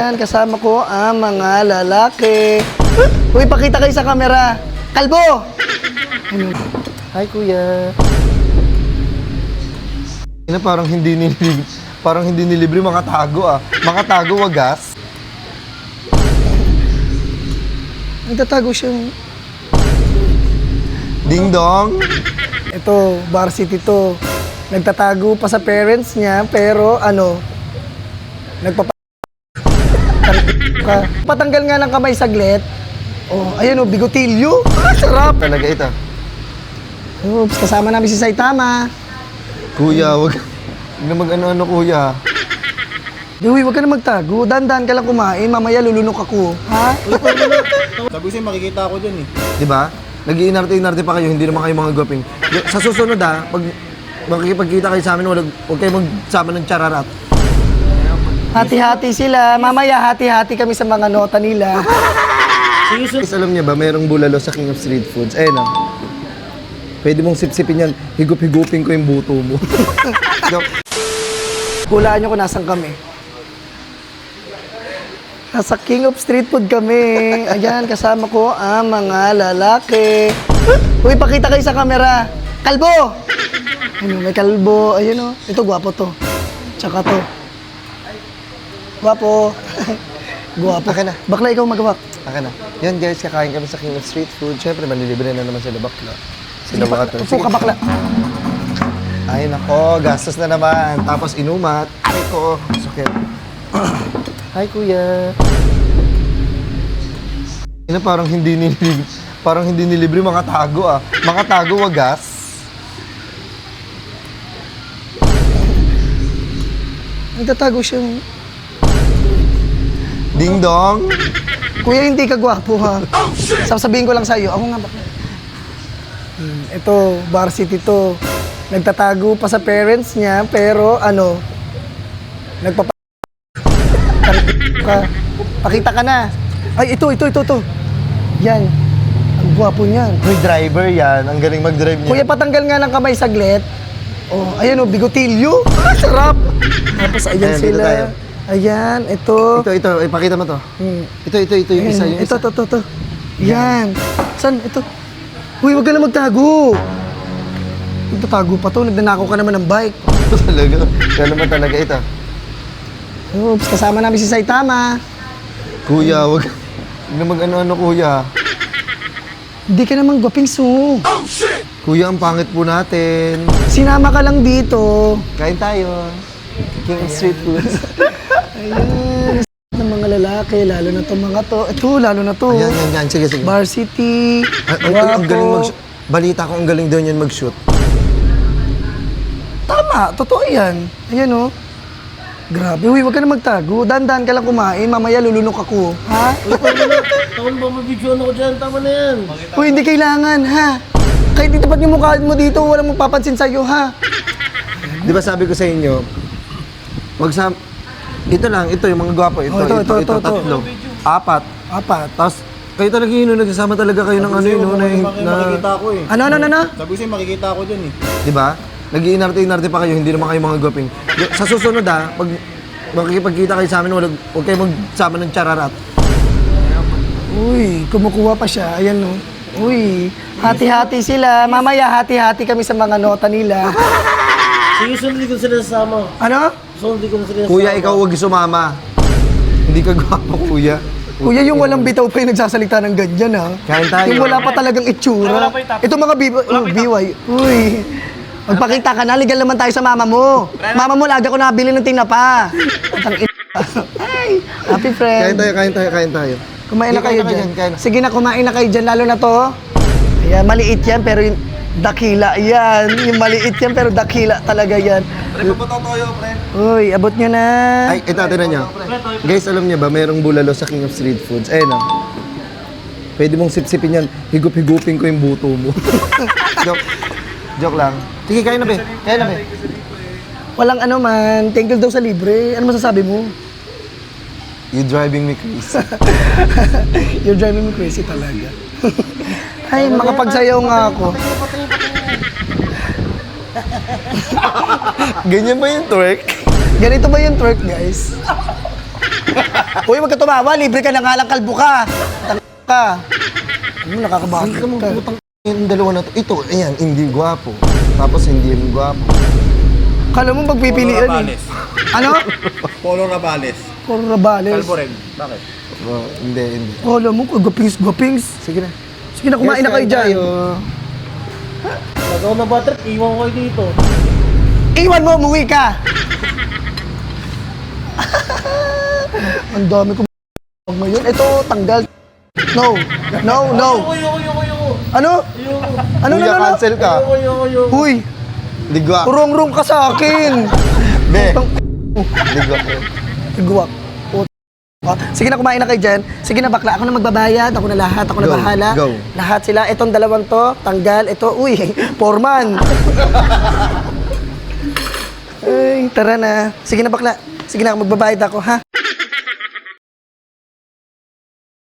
Kasama ko ang mga lalaki. Uy, pakita kayo sa camera. Kalbo! Hi, kuya. Parang hindi nilibre makatago ah. Makatago wagas. Nagtatago siyang... Ding dong. Ito, varsity to. Nagtatago pa sa parents niya, pero patanggal nga ng kamay saglit. Oh, ayun oh, bigotilyo. Sarap. Talaga ito. Oops, kasama namin si Saitama. Kuya, wag na mag-ano-ano kuya. Uy, wag ka na magtago. Dandan ka lang kumain. Mamaya lulunok ako. Ha? Sabi ko sa'yo, makikita ako dyan eh. Di ba? Nag-iinarte-inarte pa kayo, hindi naman kayo mga gwaping. Sa susunod pag makikipagkita kayo sa amin, huwag kayo magsama ng chararat. Hati-hati sila. Mamaya hati-hati kami sa mga nota nila. Guys, alam niya ba, mayroong bulalo sa King of Street Foods. Ayun ah. Pwede mong sipsipin yan, higup-higupin ko yung buto mo. Hulaan niyo kung nasan kami. Nasa King of Street Food kami. Ayan, kasama ko ang mga lalaki. Uy, pakita kayo sa camera. Kalbo! May kalbo. Ayun o. Ito, gwapo to. Tsaka to. Gwapo. Gwapo. Akin na. Bakla, ikaw magawa. Akin na. Yan guys, kakain kami sa King of Street Food. Siyempre, manlilibre na naman sila bakla. Sila mga to. Upo ka, bakla. Ay nako, gastos na naman. Tapos inumat. Ay ko, sakit. Hi kuya. Parang hindi nilibre makatago ah. Makatago wagas. Nagtatago siyang... Ding dong. Kuya, hindi ka gwapo ha. Sasabihin ko lang sa'yo. Ako nga bakla. Ito, varsity to. Nagtatago pa sa parents niya, pero pakita ka na. Ay, ito. Yan. Ang gwapo niyan. May driver yan. Ang galing mag-drive niya. Kuya, patanggal nga ng kamay saglit. Oh, ayan oh, bigotilyo. Sarap. Tapos ayan Ayan, dito sila. tayo. Ayan, ito. Ito, ipakita mo to. Ito, yung isa, yung isa. Ito. Yan. Saan? Ito. Uy, wag ka na magtago. Nagtatago pa to. Nagnanakaw ka naman ng bike. Talaga. Kaya naman talaga ito. Oops, kasama namin si Saitama. Kuya, wag na mag-ano-ano kuya. Hindi ka naman gwaping su. Kuya, ang pangit po natin. Sinama ka lang dito. Kain tayo. King of Street Foods. Ayan. Ng mga lalaki, lalo na to mga to. Ito, lalo na to. Ayan. Sige. Varsity. Ang galing mag-shoot. Balita ko ang galing daw niyan mag-shoot. Tama, totoo yan. Ayan oh. Grabe, uy, wag ka na magtago. Dandan ka lang kumain, mamaya lulunok ako. Ha? Takon ba mabidyoan ako dyan? Tama na yan. Uy, hindi kailangan, ha? Kahit itapat yung mukha mo dito, walang magpapansin sa'yo, ha? Di ba sabi ko sa inyo, ito yung mga gwapo. Ito, tatlo. Apat. Tapos, kayo talaga yun, nagsasama talaga kayo ng ano yun. Makikita ako eh. Ano? Sabi ko sa'yo, makikita ako dyan eh. Di ba? Nag-iinarte-inarte pa kayo, hindi naman kayo mga gwaping. Sa susunod pag makikipagkita kayo sa amin, huwag kayo magsama ng chararat. Uy, kumukuha pa siya. Ayan, no? Uy, hati-hati sila. Mamaya hati-hati kami sa mga nota nila. Sige, sundin ko sila sasama. Ano? Sundin ko sila sasama. Kuya, ikaw huwag sumama. Hindi ka gwapo, kuya. Kuya, yung walang bitaw pa yung nagsasalita ng ganyan, ha? Kain tayo. Yung wala pa talagang itsura. Ito mga BY. Uy, magpakita ka na. Legal naman tayo sa mama mo. Mama mo, lagi ako nabili ng tinapa. Ay, happy friend. Kain tayo. Kumain na kayo dyan. Kain na. Sige na, kumain na kayo dyan. Lalo na to. Ayan, maliit yan, pero yung dakila yan. Yung maliit yan, pero dakila talaga yan. Pre, papatotoyo, pre. Uy, abot nyo na. Ay, ito, tinan nyo. Guys, alam niya ba, mayroong bulalo sa King of Street Foods. Ayun ah. Pwede mong sipsipin yan, higup-higupin ko yung buto mo. Joke lang. Sige, kain na be. Walang ano man. Thank you daw sa libre. Ano masasabi mo? You driving me crazy. You're driving me crazy talaga. Ay, makapagsayaw nga ako. Ganyan ba yung twerk? Ganito ba yung twerk, guys? Uy, wag ka tumawa. Libre ka na nga lang, kalbo ka. Tang ka. Ano, nakakabakit Ano mo, ka. putang yung dalawa na to. Ito, ayan, hindi gwapo. Tapos hindi yun gwapo. Kala mo magpipilian eh. Ano? Polo Rabales. Puro rabales. Kalbo rin. Bakit? Oh, hindi. Kala mo, gwapings. Sige na. Sige na, kumain na kayo dyan. Nagaw na ba trip? Iwan ko kayo dito. Iwan mo, umuwi ka. Ang dami ko ngayon. Ito, tanggal. No. Ayoko. Ano? Ano Kuya, cancel ka. Ayoko. Huy, Hindi gwapo. urong-rong ka sa akin. Be. Putang Hindi gwapo. Tigwak. Sige na, kumain na kayo dyan. Sige na, bakla. Ako na magbabayad. Ako na lahat. Ako na Go, bahala. go. Lahat sila. Itong dalawang to, tanggal. Ito, uy, foreman. Ay, tara na. Sige na, bakla. Sige na, magbabayad ako, ha?